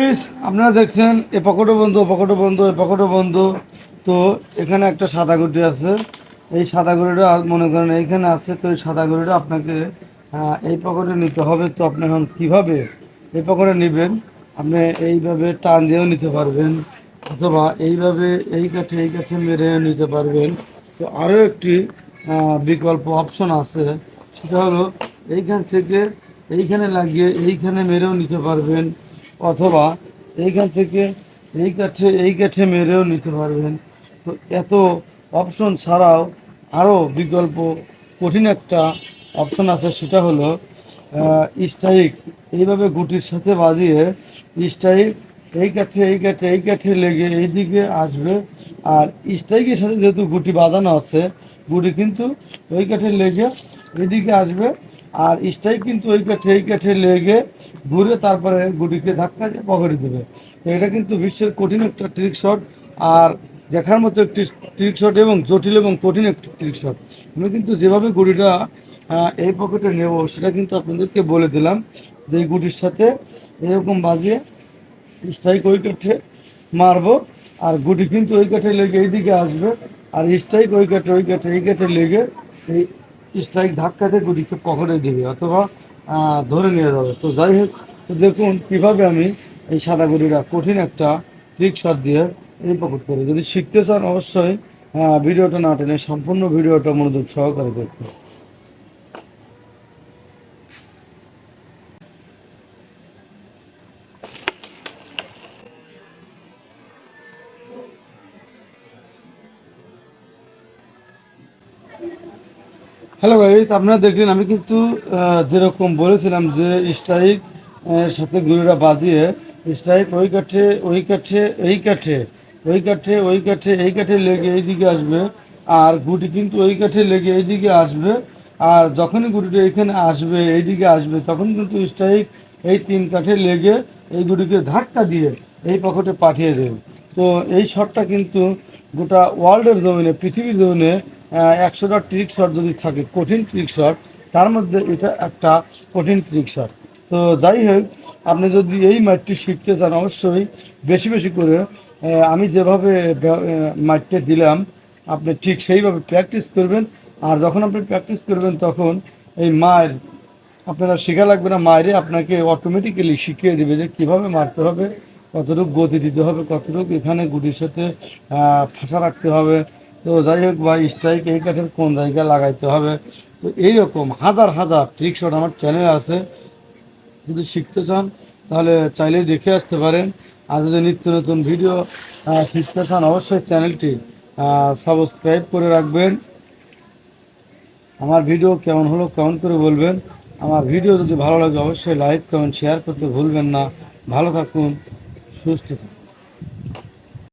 Guys, আপনারা দেখছেন এ পকেটও বন্ধ, পকেটও বন্ধ, এ পকেটও বন্ধ। তো এখানে একটা সাদা গুটি আছে। এই সাদা গুটিটা মনে করেন এইখানে আছে। তো এই সাদা গুটিটা আপনাকে এই পকেটে নিতে হবে। তো আপনি এখন কীভাবে এই পকেটে নেবেন? আপনি এইভাবে টান দিয়েও নিতে পারবেন, অথবা এইভাবে এই কাঠে মেরে নিতে পারবেন। তো আরও একটি বিকল্প অপশন আছে, সেটা হলো এইখান থেকে এইখানে লাগিয়ে এইখানে মেরেও নিতে পারবেন, অথবা এইখান থেকে এই কাঠে মেরেও নিতে পারবেন। তো এত অপশন ছাড়াও আরও বিকল্প কঠিন একটা অপশন আছে, সেটা হলো স্ট্রাইক। এইভাবে গুটির সাথে বাজিয়ে স্ট্রাইক এই কাঠে লেগে এই দিকে আসবে। আর স্ট্রাইকের সাথে যেহেতু গুটি বাঁধানো আছে, গুটি কিন্তু ওই কাঠে লেগে এদিকে আসবে। আর স্ট্রাইক কিন্তু এই কাঠে লেগে ঘুরে তারপরে গুটিকে ধাক্কা দিয়ে পকেটে দেবে। তো এটা কিন্তু বিশ্বের কঠিন একটা ট্রিক শট, আর দেখার মতো একটি ট্রিক শট, এবং জটিল এবং কঠিন একটি ট্রিক শট। আমি কিন্তু যেভাবে গুটিটা এই পকেটে নেব সেটা কিন্তু আপনাদেরকে বলে দিলাম, যে এই গুটির সাথে এরকম বাজিয়ে স্ট্রাইক ওই কাঠে মারবো। আর গুটি কিন্তু ওই কাঠে লেগে এইদিকে আসবে, আর স্ট্রাইক এই কাঠে লেগে এই স্ট্রাইক ধাক্কাতে গুটিকে পকেটে দেবে, অথবা ধরে নিয়ে যাবে। তো যাই হোক, তো দেখুন কীভাবে আমি এই সাদা গুটিটা কঠিন একটা ট্রিক শট দিয়ে এই পকেট করি। যদি শিখতে চান অবশ্যই ভিডিওটা না টেনে সম্পূর্ণ ভিডিওটা মনোযোগ সহকারে দেখুন। হ্যালো গাইস, আপনারা দেখলেন আমি কিন্তু যেরকম বলেছিলাম যে স্ট্রাইক সাথে গুলিটা বাজিয়ে স্ট্রাইক এই কাঠে লেগে এইদিকে আসবে, আর গুটি কিন্তু ওই কাঠে লেগে এইদিকে আসবে। আর যখনই গুটিটা এইখানে আসবে, এইদিকে আসবে, তখন কিন্তু স্ট্রাইক এই তিন কাঠে লেগে এই গুটিকে ধাক্কা দিয়ে এই পকেটে পাঠিয়ে দেবে। তো এই শটটা কিন্তু গোটা ওয়ার্ল্ডের জমিনে, পৃথিবীর জমিনে 100টা ট্রিক শট যদি থাকে, কঠিন ট্রিক শট, তার মধ্যে এটা একটা কঠিন ট্রিক শট। তো যাই হোক, আপনি যদি এই মাইটটি শিখতে চান অবশ্যই বেশি বেশি করে আমি যেভাবে মাইটটা দিলাম আপনি ঠিক সেইভাবে প্র্যাকটিস করবেন। আর যখন আপনি প্র্যাকটিস করবেন তখন এই মায়ের আপনারা শেখা লাগবে না, মায়েরে আপনাকে অটোমেটিক্যালি শিখিয়ে দেবে যে কীভাবে মারতে হবে, কতটুকু গতি দিতে হবে, কতটুকু এখানে গুটির সাথে ফাঁসা রাখতে হবে। তো যাই হোক, বা স্ট্রাইক এই কাঠের কোন জায়গায় লাগাইতে হবে। তো এইরকম হাজার হাজার ট্রিক শট আমার চ্যানেলে আছে। যদি শিখতে চান তাহলে চাইলেই দেখে আসতে পারেন। আর যদি নিত্য নতুন ভিডিও শিখতে চান অবশ্যই চ্যানেলটি সাবস্ক্রাইব করে রাখবেন। আমার ভিডিও কেমন হলো কমেন্ট করে বলবেন। আমার ভিডিও যদি ভালো লাগে অবশ্যই লাইক কমেন্ট শেয়ার করতে ভুলবেন না। ভালো থাকুন, সুস্থ থাকুন।